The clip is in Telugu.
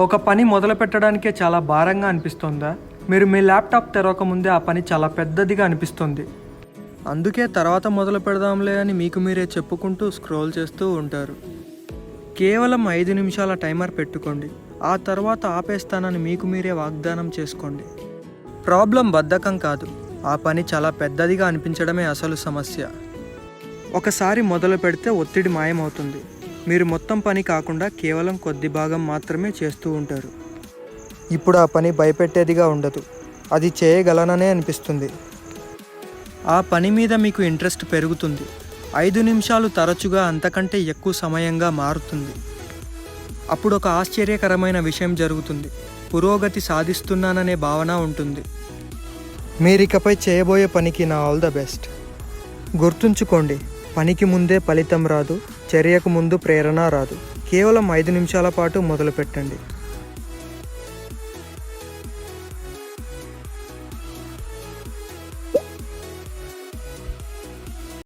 ఒక పని మొదలు పెట్టడానికే చాలా భారంగా అనిపిస్తుందా? మీరు మీ ల్యాప్టాప్ తెరవకముందే ఆ పని చాలా పెద్దదిగా అనిపిస్తుంది. అందుకే తర్వాత మొదలు పెడదాంలే అని మీకు మీరే చెప్పుకుంటూ స్క్రోల్ చేస్తూ ఉంటారు. కేవలం 5 నిమిషాల టైమర్ పెట్టుకోండి. ఆ తర్వాత ఆపేస్తానని మీకు మీరే వాగ్దానం చేసుకోండి. ప్రాబ్లం బద్ధకం కాదు, ఆ పని చాలా పెద్దదిగా అనిపించడమే అసలు సమస్య. ఒకసారి మొదలు పెడితే ఒత్తిడి మాయమవుతుంది. మీరు మొత్తం పని కాకుండా కేవలం కొద్ది భాగం మాత్రమే చేస్తూ ఉంటారు. ఇప్పుడు ఆ పని భయపెట్టేదిగా ఉండదు, అది చేయగలననే అనిపిస్తుంది. ఆ పని మీద మీకు ఇంట్రెస్ట్ పెరుగుతుంది. 5 నిమిషాలు తరచుగా అంతకంటే ఎక్కువ సమయంగా మారుతుంది. అప్పుడు ఒక ఆశ్చర్యకరమైన విషయం జరుగుతుంది. పురోగతి సాధిస్తున్నాననే భావన ఉంటుంది. మీరికపై చేయబోయే పనికి నా ఆల్ ద బెస్ట్. గుర్తుంచుకోండి, పనికి ముందే ఫలితం రాదు, చర్యకు ముందు ప్రేరణ రాదు. కేవలం 5 నిమిషాల పాటు మొదలుపెట్టండి.